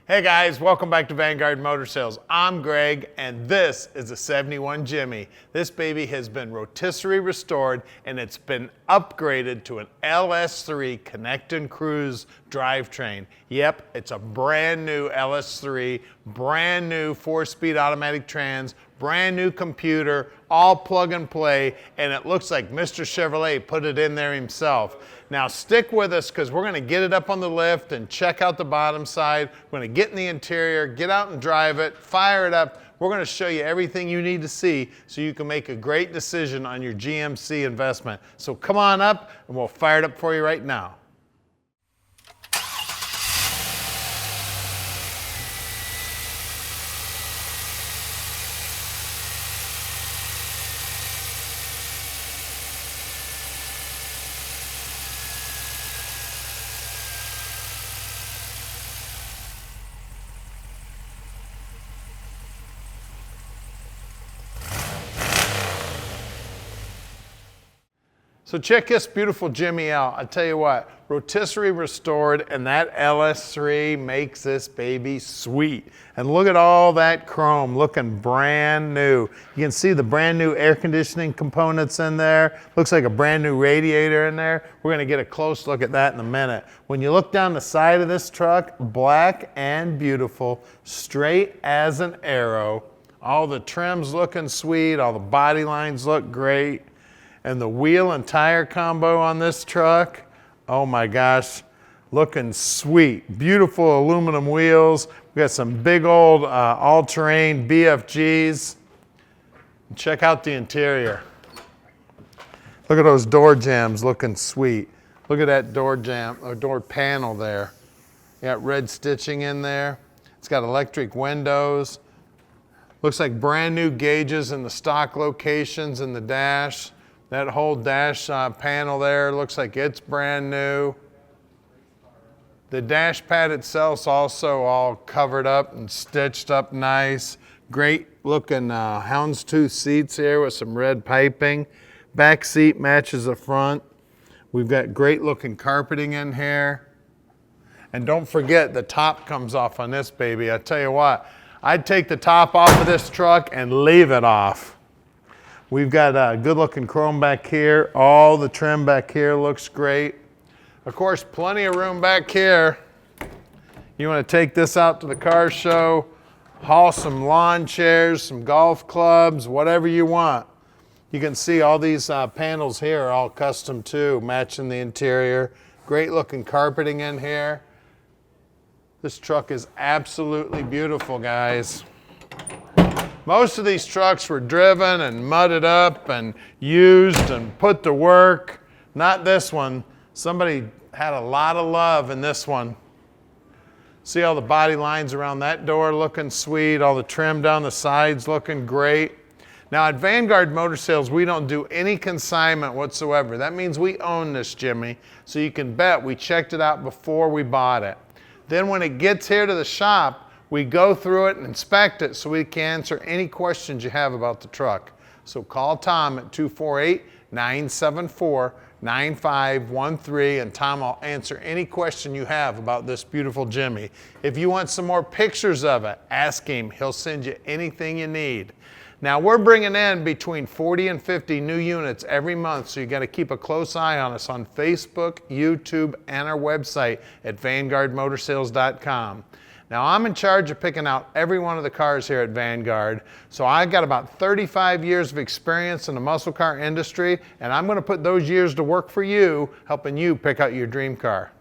Hey guys, welcome back to Vanguard Motor Sales. I'm Greg and this is a 71 Jimmy. This baby has been rotisserie restored and it's been upgraded to an LS3 Connect and Cruise drivetrain. Yep, it's a brand new LS3, brand new 4-speed automatic trans, brand new computer, all plug and play, and it looks like Mr. Chevrolet put it in there himself. Now stick with us because we're going to get it up on the lift and check out the bottom side. We're going to get in the interior, get out and drive it, fire it up. We're going to show you everything you need to see so you can make a great decision on your GMC investment. So come on up and we'll fire it up for you right now. So check this beautiful Jimmy out. I tell you what, rotisserie restored, and that LS3 makes this baby sweet. And look at all that chrome looking brand new. You can see the brand new air conditioning components in there. Looks like a brand new radiator in there. We're gonna get a close look at that in a minute. When you look down the side of this truck, black and beautiful, straight as an arrow. All the trims looking sweet, all the body lines look great. And the wheel and tire combo on this truck, oh my gosh, looking sweet. Beautiful aluminum wheels. We got some big old all-terrain BFGs. Check out the interior. Look at those door jambs looking sweet. Look at that door jamb or door panel there. You got red stitching in there. It's got electric windows. Looks like brand new gauges in the stock locations in the dash. That whole dash panel there looks like it's brand new. The dash pad itself's also all covered up and stitched up nice. Great looking houndstooth seats here with some red piping. Back seat matches the front. We've got great looking carpeting in here. And don't forget the top comes off on this baby. I tell you what, I'd take the top off of this truck and leave it off. We've got good looking chrome back here. All the trim back here looks great. Of course, plenty of room back here. You want to take this out to the car show, haul some lawn chairs, some golf clubs, whatever you want. You can see all these panels here are all custom too, matching the interior. Great looking carpeting in here. This truck is absolutely beautiful, guys. Most of these trucks were driven and mudded up and used and put to work. Not this one. Somebody had a lot of love in this one. See all the body lines around that door looking sweet, all the trim down the sides looking great. Now at Vanguard Motor Sales, we don't do any consignment whatsoever. That means we own this Jimmy, so you can bet we checked it out before we bought it. Then when it gets here to the shop, we go through it and inspect it so we can answer any questions you have about the truck. So call Tom at 248-974-9513 and Tom will answer any question you have about this beautiful Jimmy. If you want some more pictures of it, ask him. He'll send you anything you need. Now we're bringing in between 40 and 50 new units every month, so you got to keep a close eye on us on Facebook, YouTube, and our website at VanguardMotorsales.com. Now I'm in charge of picking out every one of the cars here at Vanguard. So I've got about 35 years of experience in the muscle car industry, and I'm going to put those years to work for you, helping you pick out your dream car.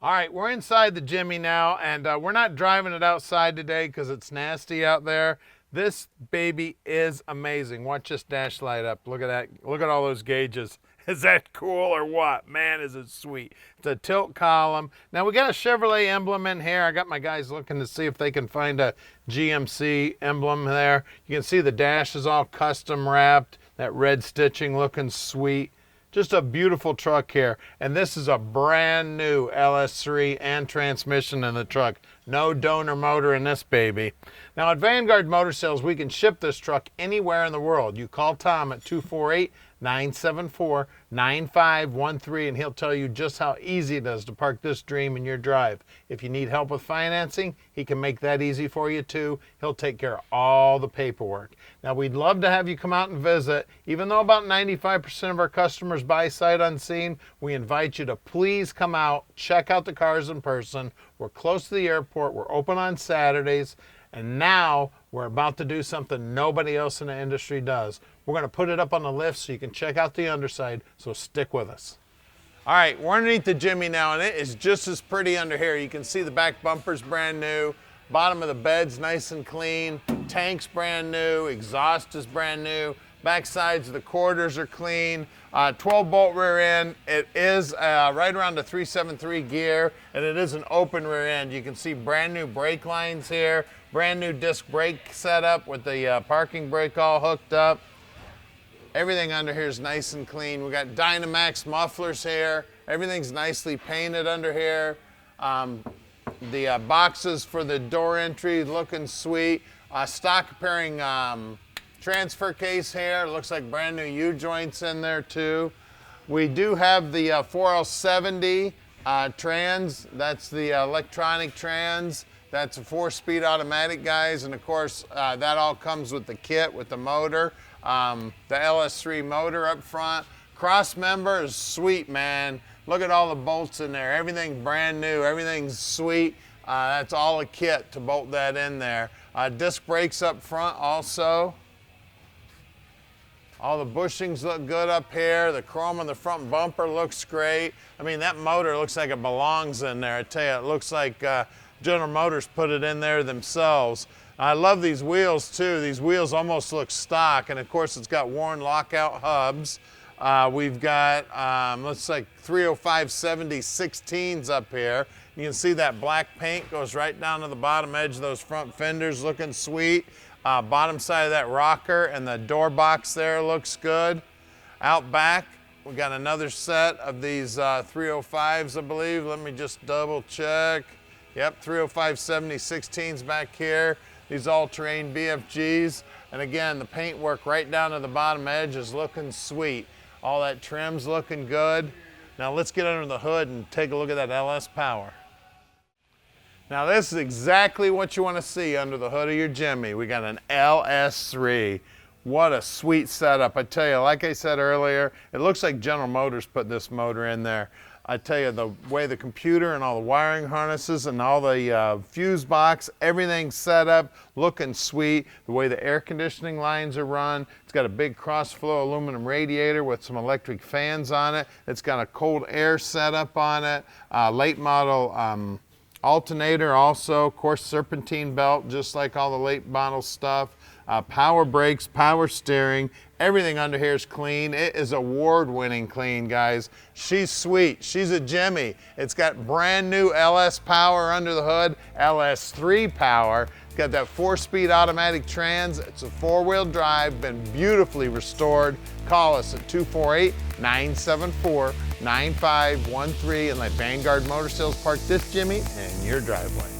All right, we're inside the Jimmy now, and we're not driving it outside today because it's nasty out there. This baby is amazing. Watch this dash light up. Look at that. Look at all those gauges. Is that cool or what? Man, is it sweet. It's a tilt column. Now we got a Chevrolet emblem in here. I got my guys looking to see if they can find a GMC emblem there. You can see the dash is all custom wrapped. That red stitching looking sweet. Just a beautiful truck here. And this is a brand new LS3 and transmission in the truck. No donor motor in this baby. Now at Vanguard Motor Sales, we can ship this truck anywhere in the world. You call Tom at 974-9513, and he'll tell you just how easy it is to park this dream in your drive. If you need help with financing, he can make that easy for you too. He'll take care of all the paperwork. Now, we'd love to have you come out and visit. Even though about 95% of our customers buy sight unseen, we invite you to please come out, check out the cars in person. We're close to the airport. We're open on Saturdays. And now we're about to do something nobody else in the industry does. We're going to put it up on the lift so you can check out the underside, so stick with us. All right, we're underneath the Jimmy now, and it is just as pretty under here. You can see the back bumper's brand new, bottom of the bed's nice and clean, tank's brand new, exhaust is brand new, back sides of the quarters are clean, 12-bolt rear end. It is right around the 373 gear, and it is an open rear end. You can see brand new brake lines here, brand new disc brake setup with the parking brake all hooked up. Everything under here is nice and clean. We got Dynamax mufflers here. Everything's nicely painted under here. The boxes for the door entry looking sweet. Stock pairing transfer case here. Looks like brand new U-joints in there too. We do have the 4L70 trans. That's the electronic trans. That's a 4-speed automatic, guys, and of course that all comes with the kit with the motor, the LS3 motor up front. Cross member is sweet, man. Look at all the bolts in there. Everything brand new. Everything's sweet. That's all a kit to bolt that in there. Disc brakes up front also. All the bushings look good up here. The chrome on the front bumper looks great. I mean, that motor looks like it belongs in there. I tell you, it looks like General Motors put it in there themselves. I love these wheels too. These wheels almost look stock, and of course it's got worn lockout hubs. We've got, looks like 305/70 16s up here. You can see that black paint goes right down to the bottom edge of those front fenders, looking sweet. Bottom side of that rocker and the door box there looks good. Out back, we got another set of these 305s, I believe. Let me just double check. Yep, 305/70 16s back here. These all-terrain BFGs. And again, the paint work right down to the bottom edge is looking sweet. All that trim's looking good. Now let's get under the hood and take a look at that LS power. Now this is exactly what you want to see under the hood of your Jimmy. We got an LS3. What a sweet setup. I tell you, like I said earlier, it looks like General Motors put this motor in there. I tell you, the way the computer and all the wiring harnesses and all the fuse box, everything's set up, looking sweet. The way the air conditioning lines are run. It's got a big cross-flow aluminum radiator with some electric fans on it. It's got a cold air setup on it. Late model alternator also, of course, serpentine belt, just like all the late model stuff. Power brakes, power steering, everything under here is clean. It is award-winning clean, guys. She's sweet. She's a Jimmy. It's got brand new LS power under the hood, LS3 power. It's got that 4-speed automatic trans. It's a 4-wheel drive, been beautifully restored. Call us at 248-974-9513 and let Vanguard Motor Sales park this Jimmy in your driveway.